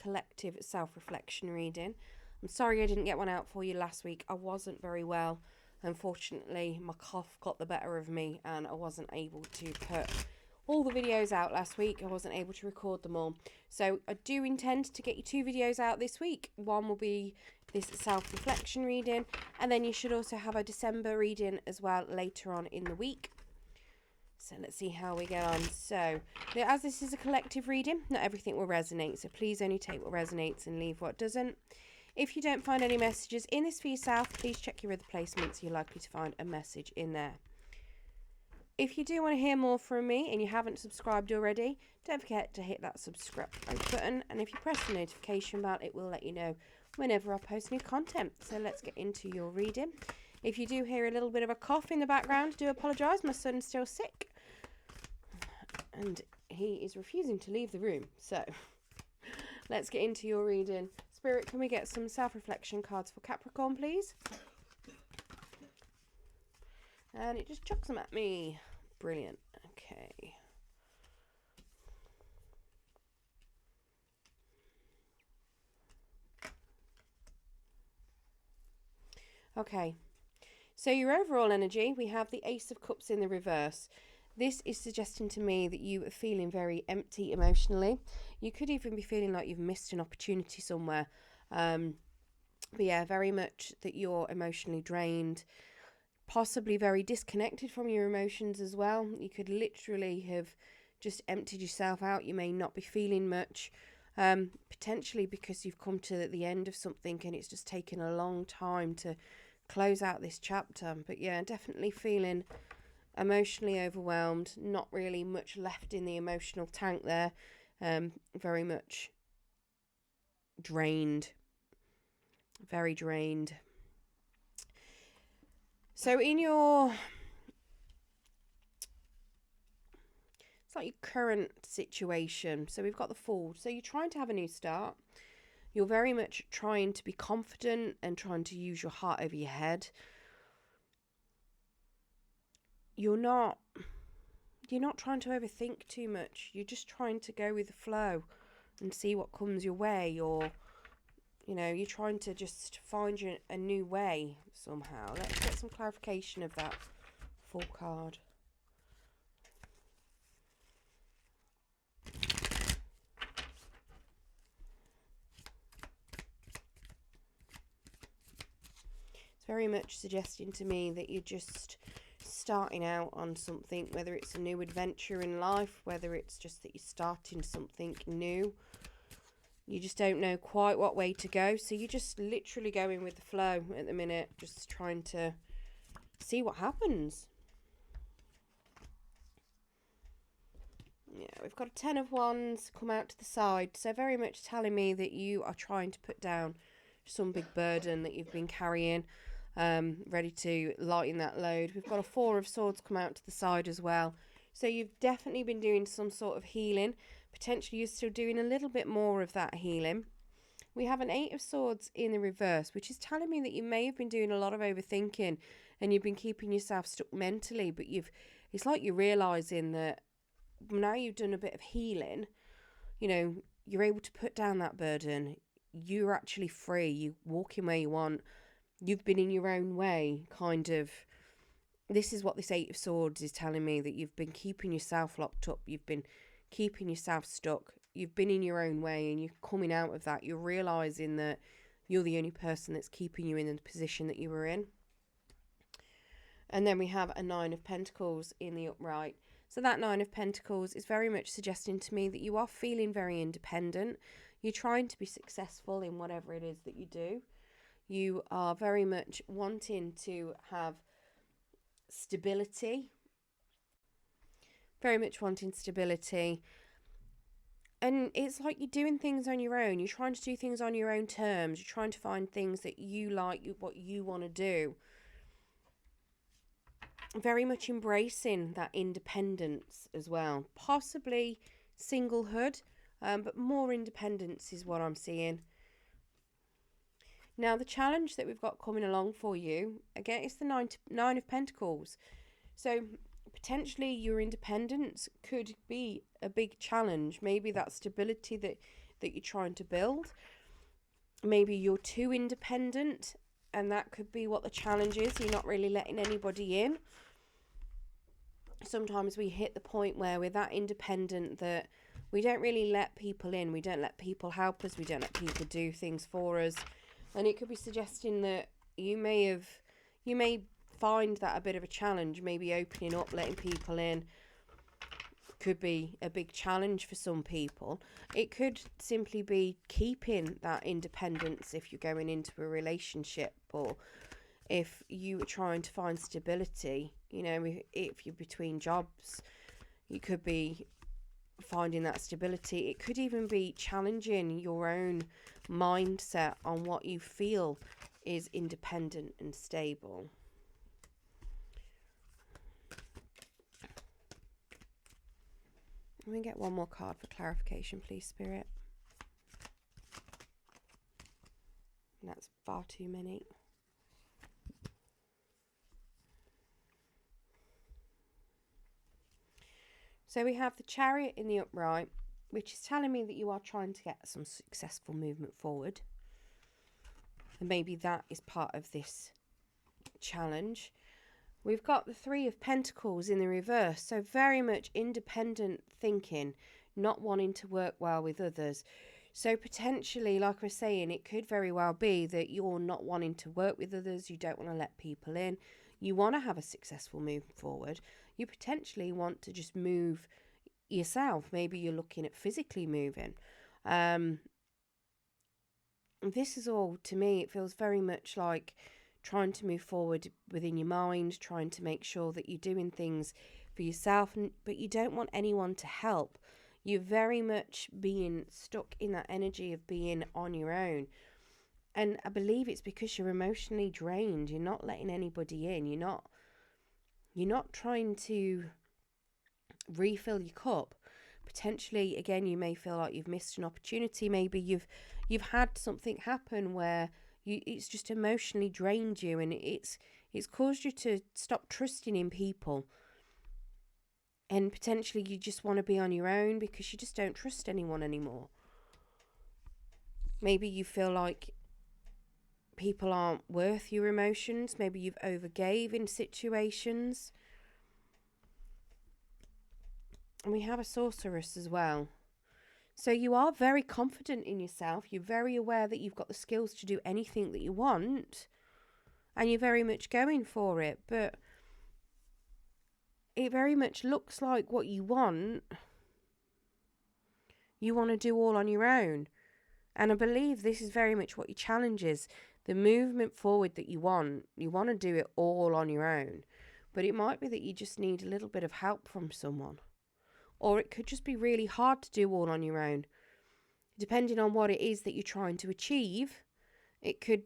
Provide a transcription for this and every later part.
collective self-reflection reading. I'm sorry I didn't get one out for you last week. I wasn't very well. Unfortunately, my cough got the better of me and I wasn't able to put all the videos out last week. I wasn't able to record them all. So I do intend to get you 2 videos out this week. One will be this self-reflection reading, and then you should also have a December reading as well later on in the week. So let's see how we get on. So now, as this is a collective reading, not everything will resonate. So please only take what resonates and leave what doesn't. If you don't find any messages in this for yourself, please check your other placements. You're likely to find a message in there. If you do want to hear more from me and you haven't subscribed already, don't forget to hit that subscribe button. And if you press the notification bell, it will let you know whenever I post new content. So let's get into your reading. If you do hear a little bit of a cough in the background, I do apologise. My son's still sick and he is refusing to leave the room. So let's get into your reading. Spirit, can we get some self-reflection cards for Capricorn, please? And it just chucks them at me. Brilliant. Okay. Okay. So your overall energy, we have the Ace of Cups in the reverse. This is suggesting to me that you are feeling very empty emotionally. You could even be feeling like you've missed an opportunity somewhere. But yeah, very much that you're emotionally drained, possibly very disconnected from your emotions as well. You could literally have just emptied yourself out. You may not be feeling much, potentially because you've come to the end of something and it's just taken a long time to close out this chapter. But yeah, definitely feeling emotionally overwhelmed, not really much left in the emotional tank there, very much drained, very drained. So in your, it's like your current situation, so we've got the Fool. So you're trying to have a new start. You're very much trying to be confident and trying to use your heart over your head. You're not trying to overthink too much. You're just trying to go with the flow and see what comes your way, or you're trying to just find a new way somehow. Let's get some clarification of that Fool card. It's very much suggesting to me that you're just starting out on something, whether it's a new adventure in life, whether it's just that you're starting something new. You just don't know quite what way to go, so you're just literally going with the flow at the minute, just trying to see what happens. Yeah, we've got a 10 of Wands come out to the side, so very much telling me that you are trying to put down some big burden that you've been carrying, ready to lighten that load. We've got a 4 of Swords come out to the side as well, so you've definitely been doing some sort of healing. Potentially you're still doing a little bit more of that healing. We have an 8 of Swords in the reverse, which is telling me that you may have been doing a lot of overthinking and you've been keeping yourself stuck mentally, but it's like you're realising that now you've done a bit of healing, you're able to put down that burden. You're actually free. You're walking where you want. You've been in your own way, kind of. This is what this 8 of Swords is telling me, that you've been keeping yourself locked up. You've been keeping yourself stuck. You've been in your own way, and you're coming out of that. You're realising that you're the only person that's keeping you in the position that you were in. And then we have a 9 of Pentacles in the upright. So that 9 of Pentacles is very much suggesting to me that you are feeling very independent. You're trying to be successful in whatever it is that you do. You are very much wanting to have stability. Very much wanting stability. And it's like you're doing things on your own. You're trying to do things on your own terms. You're trying to find things that you like, what you want to do. Very much embracing that independence as well. Possibly singlehood, but more independence is what I'm seeing. Now, the challenge that we've got coming along for you, again, it's the 9 of Pentacles. So potentially your independence could be a big challenge. Maybe that stability that that you're trying to build. Maybe you're too independent, and that could be what the challenge is. You're not really letting anybody in. Sometimes we hit the point where we're that independent that we don't really let people in. We don't let people help us. We don't let people do things for us. And it could be suggesting that you may find that a bit of a challenge. Maybe opening up, letting people in could be a big challenge for some people. It could simply be keeping that independence if you're going into a relationship, or if you are trying to find stability. You know, if you're between jobs, you could be finding that stability. It could even be challenging your own mindset on what you feel is independent and stable. Let me get one more card for clarification, please, Spirit. And that's far too many. So we have the Chariot in the upright, which is telling me that you are trying to get some successful movement forward. And maybe that is part of this challenge. We've got the Three of Pentacles in the reverse. So very much independent thinking, not wanting to work well with others. So potentially, like I was saying, it could very well be that you're not wanting to work with others. You don't want to let people in. You want to have a successful move forward. You potentially want to just move yourself. Maybe you're looking at physically moving. This is all, to me, it feels very much like trying to move forward within your mind, trying to make sure that you're doing things for yourself, but you don't want anyone to help. You're very much being stuck in that energy of being on your own. And I believe it's because you're emotionally drained. You're not letting anybody in. You're not trying to refill your cup. Potentially, again, you may feel like you've missed an opportunity. Maybe you've had something happen where it's just emotionally drained you, and it's caused you to stop trusting in people. And potentially you just want to be on your own because you just don't trust anyone anymore. Maybe you feel like people aren't worth your emotions. Maybe you've overgave in situations. And we have a Sorceress as well. So you are very confident in yourself. You're very aware that you've got the skills to do anything that you want. And you're very much going for it. But it very much looks like what you want to do all on your own. And I believe this is very much what your challenge is. The movement forward that you want to do it all on your own. But it might be that you just need a little bit of help from someone. Or it could just be really hard to do all on your own. Depending on what it is that you're trying to achieve, it could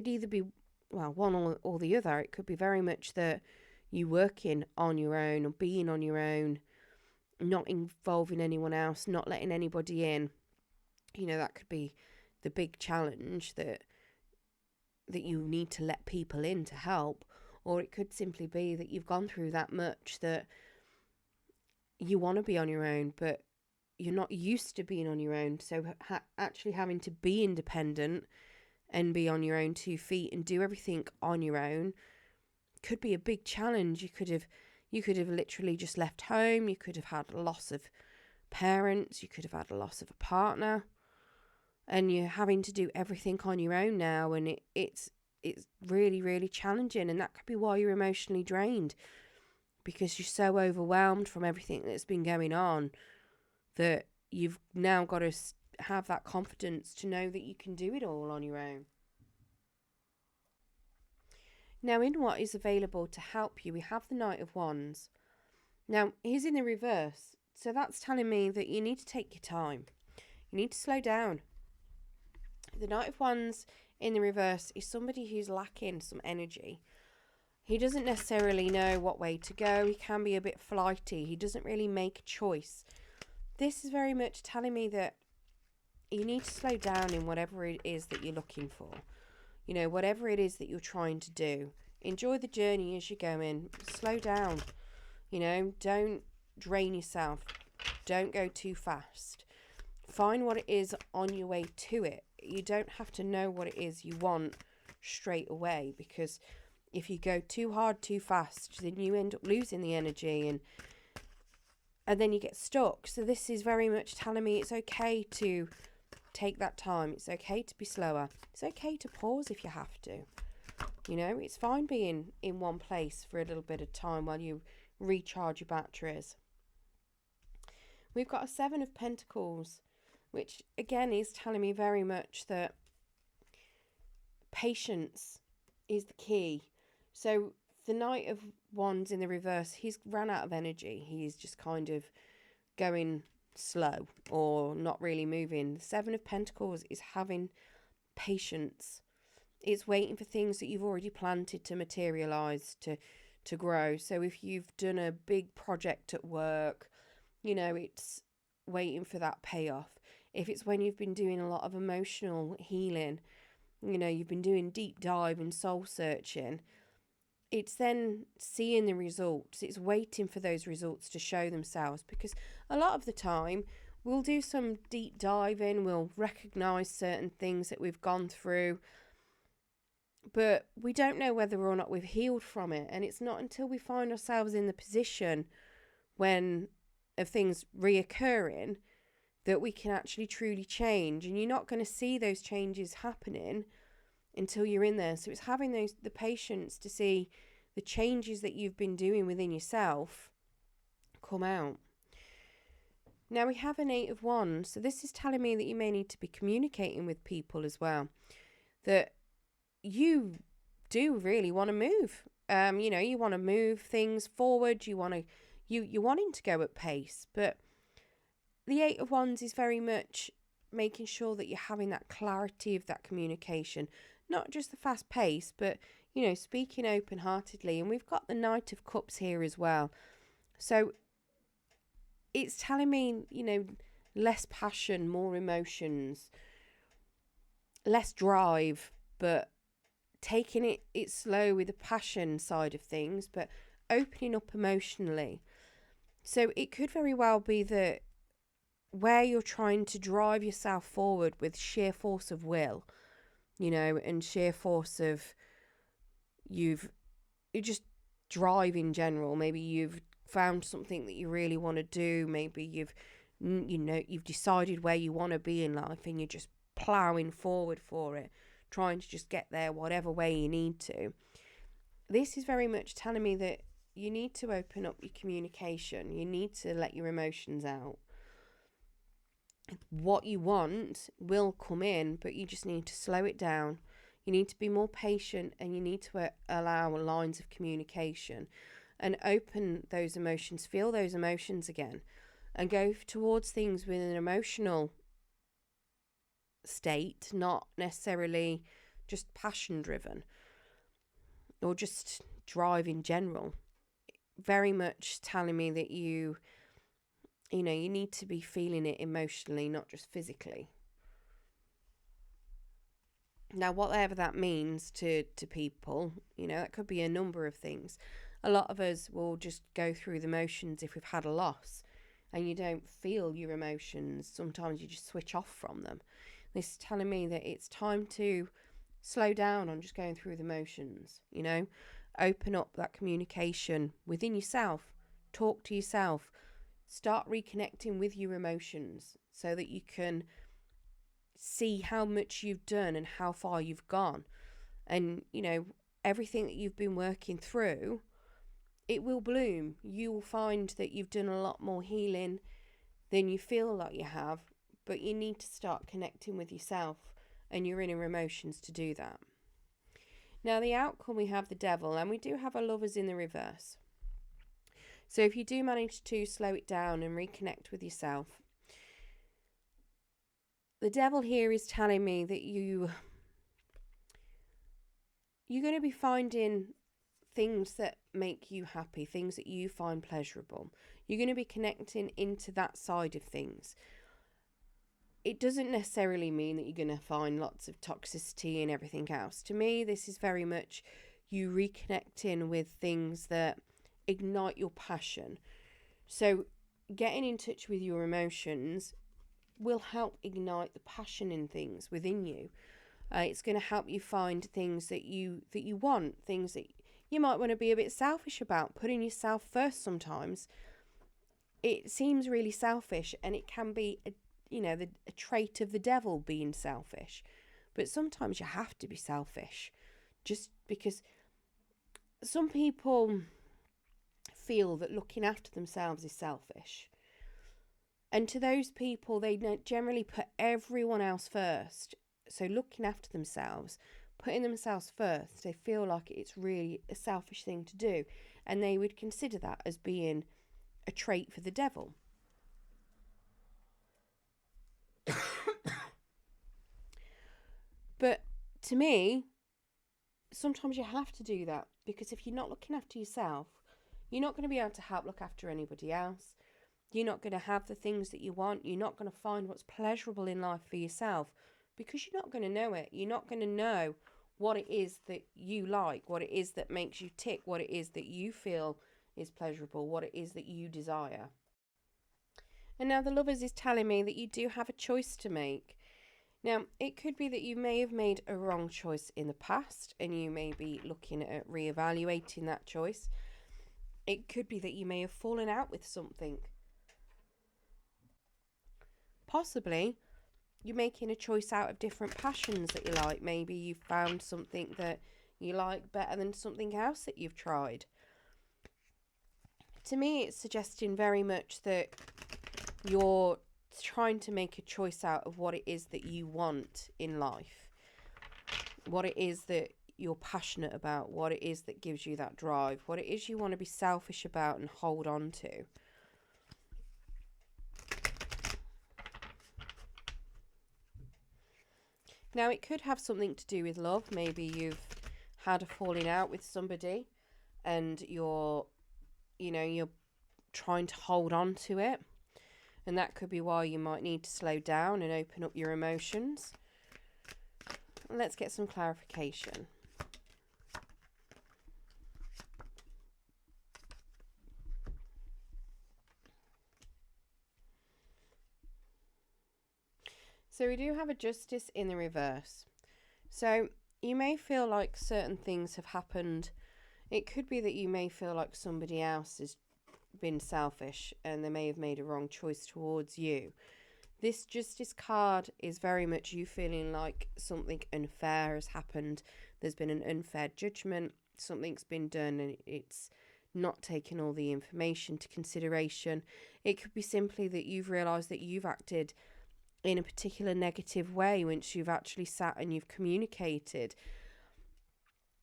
either be, well, one or the other. It could be very much that you working on your own or being on your own, not involving anyone else, not letting anybody in. You know, that could be the big challenge, that you need to let people in to help. Or it could simply be that you've gone through that much that you want to be on your own, but you're not used to being on your own. So actually having to be independent and be on your own 2 feet and do everything on your own could be a big challenge. You could have literally just left home. You could have had a loss of parents. You could have had a loss of a partner, and you're having to do everything on your own now. And it's really, really challenging. And that could be why you're emotionally drained, because you're so overwhelmed from everything that's been going on that you've now got to have that confidence to know that you can do it all on your own. Now, in what is available to help you, we have the Knight of Wands. Now, he's in the reverse, so that's telling me that you need to take your time. You need to slow down. The Knight of Wands in the reverse is somebody who's lacking some energy. He doesn't necessarily know what way to go. He can be a bit flighty. He doesn't really make a choice. This is very much telling me that you need to slow down in whatever it is that you're looking for. You know, whatever it is that you're trying to do. Enjoy the journey as you're going. Slow down. You know, don't drain yourself. Don't go too fast. find what it is on your way to it. You don't have to know what it is you want straight away, because if you go too hard too fast, then you end up losing the energy and then you get stuck. So this is very much telling me it's okay to take that time. It's okay to be slower. It's okay to pause if you have to. You know, it's fine being in one place for a little bit of time while you recharge your batteries. We've got a 7 of Pentacles, which again is telling me very much that patience is the key. So the Knight of Wands in the reverse, he's ran out of energy. He's just kind of going slow or not really moving. The 7 of Pentacles is having patience. It's waiting for things that you've already planted to materialize, to grow. So if you've done a big project at work, you know, it's waiting for that payoff. If it's when you've been doing a lot of emotional healing, you know, you've been doing deep dive and soul searching, it's then seeing the results. It's waiting for those results to show themselves, because a lot of the time we'll do some deep diving, we'll recognize certain things that we've gone through, but we don't know whether or not we've healed from it. And it's not until we find ourselves in the position when of things reoccurring that we can actually truly change. And you're not going to see those changes happening until you're in there. So it's having the patience to see the changes that you've been doing within yourself come out. Now we have an 8 of Wands. So this is telling me that you may need to be communicating with people as well, that you do really want to move. You know, you want to move things forward. You're wanting to go at pace, but the 8 of Wands is very much making sure that you're having that clarity of that communication, not just the fast pace, but, you know, speaking open-heartedly. And we've got the Knight of Cups here as well. So it's telling me, you know, less passion, more emotions, less drive, but taking it slow with the passion side of things, but opening up emotionally. So it could very well be that where you're trying to drive yourself forward with sheer force of will, you know, and sheer force of you just drive in general. Maybe you've found something that you really want to do. Maybe you've decided where you want to be in life and you're just plowing forward for it, trying to just get there whatever way you need to. This is very much telling me that you need to open up your communication. You need to let your emotions out. What you want will come in, but you just need to slow it down. You need to be more patient, and you need to allow lines of communication and open those emotions, feel those emotions again, and go towards things with an emotional state, not necessarily just passion driven or just drive in general. Very much telling me that you need to be feeling it emotionally, not just physically. Now, whatever that means to people, you know, that could be a number of things. A lot of us will just go through the motions if we've had a loss and you don't feel your emotions. Sometimes you just switch off from them. This is telling me that it's time to slow down on just going through the motions, you know. Open up that communication within yourself. Talk to yourself. Start reconnecting with your emotions so that you can see how much you've done and how far you've gone. And, you know, everything that you've been working through, it will bloom. You will find that you've done a lot more healing than you feel like you have, but you need to start connecting with yourself and your inner emotions to do that. Now, the outcome, we have the Devil, and we do have our Lovers in the reverse. So if you do manage to slow it down and reconnect with yourself, the Devil here is telling me that you're going to be finding things that make you happy, things that you find pleasurable. You're going to be connecting into that side of things. It doesn't necessarily mean that you're going to find lots of toxicity and everything else. To me, this is very much you reconnecting with things that ignite your passion. So getting in touch with your emotions will help ignite the passion in things within you. It's going to help you find things that you want, things that you might want to be a bit selfish about. Putting yourself first sometimes, it seems really selfish, and it can be a trait of the devil, being selfish. But sometimes you have to be selfish, just because some people feel that looking after themselves is selfish. And to those people, they generally put everyone else first. So looking after themselves, putting themselves first, they feel like it's really a selfish thing to do. And they would consider that as being a trait for the devil. But to me, sometimes you have to do that, because if you're not looking after yourself, you're not going to be able to help look after anybody else. You're not going to have the things that you want. You're not going to find what's pleasurable in life for yourself, because you're not going to know it. You're not going to know what it is that you like, what it is that makes you tick, what it is that you feel is pleasurable, what it is that you desire. And now the Lovers is telling me that you do have a choice to make. Now, it could be that you may have made a wrong choice in the past, and you may be looking at reevaluating that choice. It could be that you may have fallen out with something. Possibly, you're making a choice out of different passions that you like. Maybe you found something that you like better than something else that you've tried. To me, it's suggesting very much that you're trying to make a choice out of what it is that you want in life, what it is that you're passionate about, what it is that gives you that drive, what it is you want to be selfish about and hold on to. Now, it could have something to do with love. Maybe you've had a falling out with somebody and you're trying to hold on to it. And that could be why you might need to slow down and open up your emotions. Let's get some clarification. So we do have a Justice in the reverse. So you may feel like certain things have happened. It could be that you may feel like somebody else has been selfish and they may have made a wrong choice towards you. This Justice card is very much you feeling like something unfair has happened. There's been an unfair judgment. Something's been done and it's not taken all the information to consideration. It could be simply that you've realised that you've acted in a particular negative way once you've actually sat and you've communicated.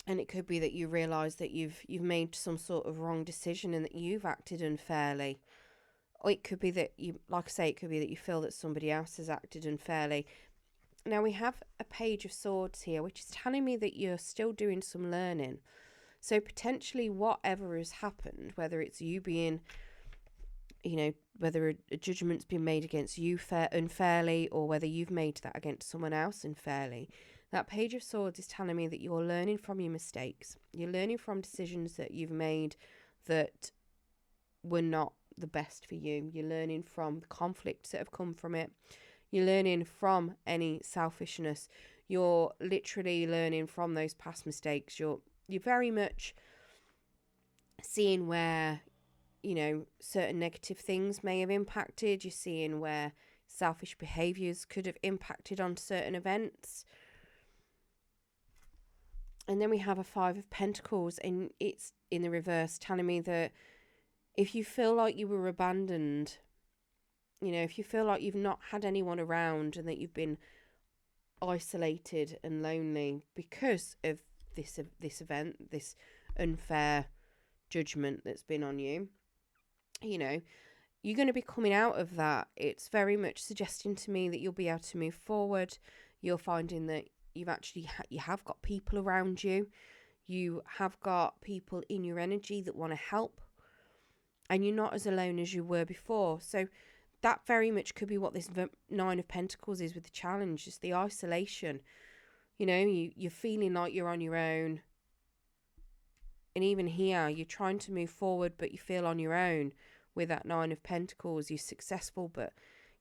And it could be that you realise that you've made some sort of wrong decision and that you've acted unfairly. Or it could be that you, like I say, it could be that you feel that somebody else has acted unfairly. Now we have a Page of Swords here, which is telling me that you're still doing some learning. So potentially whatever has happened, whether it's you being, whether a judgment's been made against you unfairly, or whether you've made that against someone else unfairly, that Page of Swords is telling me that you're learning from your mistakes. You're learning from decisions that you've made that were not the best for you. You're learning from the conflicts that have come from it. You're learning from any selfishness. You're literally learning from those past mistakes. You're very much seeing where certain negative things may have impacted. You're seeing where selfish behaviours could have impacted on certain events. And then we have a Five of Pentacles, and it's in the reverse, telling me that if you feel like you were abandoned, if you feel like you've not had anyone around and that you've been isolated and lonely because of this event, this unfair judgment that's been on you, you're going to be coming out of that. It's very much suggesting to me that you'll be able to move forward. You're finding that you've actually you have got people around you. You have got people in your energy that want to help. And you're not as alone as you were before. So that very much could be what this Nine of Pentacles is with the challenge. Just the isolation. You're feeling like you're on your own. And even here, you're trying to move forward, but you feel on your own with that Nine of Pentacles. You're successful, but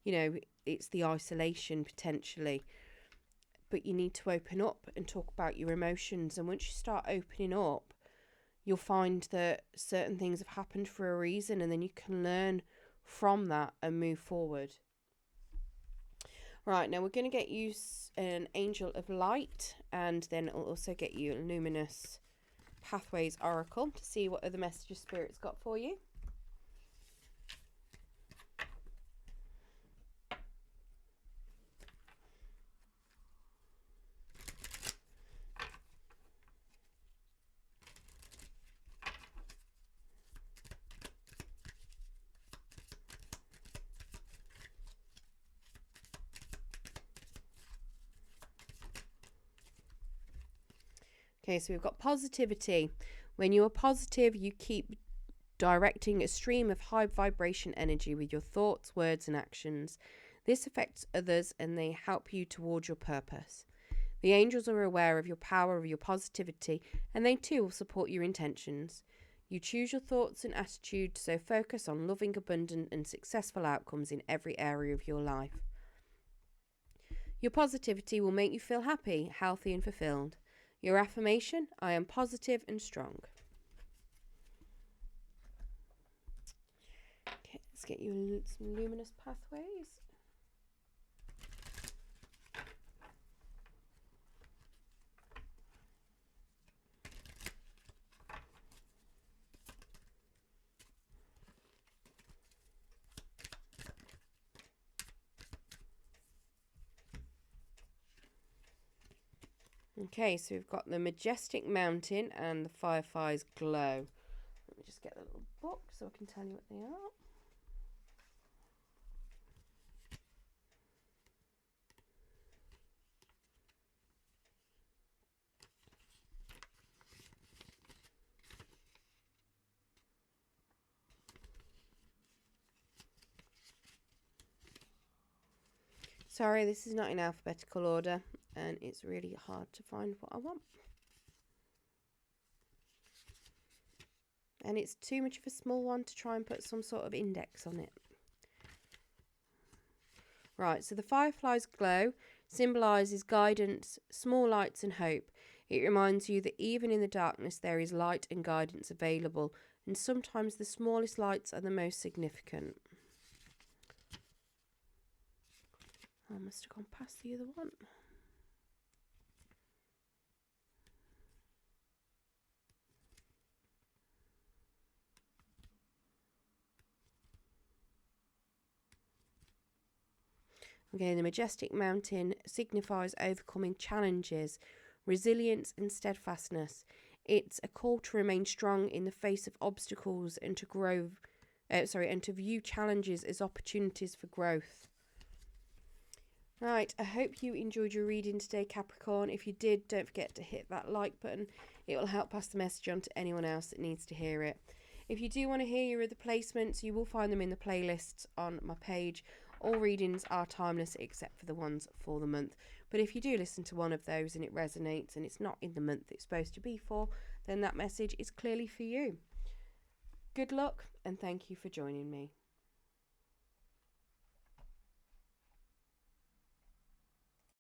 you know, it's the isolation potentially. But you need to open up and talk about your emotions. And once you start opening up, you'll find that certain things have happened for a reason, and then you can learn from that and move forward. Right, now we're going to get you an Angel of Light, and then it'll also get you a Luminous Pathways Oracle to see what other messages Spirit's got for you. Okay, so we've got positivity. When you are positive, you keep directing a stream of high vibration energy with your thoughts, words, and actions. This affects others and they help you towards your purpose. The angels are aware of your power, of your positivity, and they too will support your intentions. You choose your thoughts and attitude, so focus on loving, abundant, and successful outcomes in every area of your life. Your positivity will make you feel happy, healthy, and fulfilled. Your affirmation: I am positive and strong. Okay, let's get you some luminous pathways. Okay, so we've got the Majestic Mountain and the Fireflies Glow. Let me just get the little book so I can tell you what they are. Sorry, this is not in alphabetical order and it's really hard to find what I want. And it's too much of a small one to try and put some sort of index on it. Right, so the Fireflies Glow symbolises guidance, small lights and hope. It reminds you that even in the darkness there is light and guidance available, and sometimes the smallest lights are the most significant. I must have gone past the other one. Okay, the Majestic Mountain signifies overcoming challenges, resilience and steadfastness. It's a call to remain strong in the face of obstacles and to and to view challenges as opportunities for growth. Right, I hope you enjoyed your reading today, Capricorn. If you did, don't forget to hit that like button. It will help pass the message on to anyone else that needs to hear it. If you do want to hear your other placements, you will find them in the playlists on my page. All readings are timeless except for the ones for the month. But if you do listen to one of those and it resonates and it's not in the month it's supposed to be for, then that message is clearly for you. Good luck and thank you for joining me.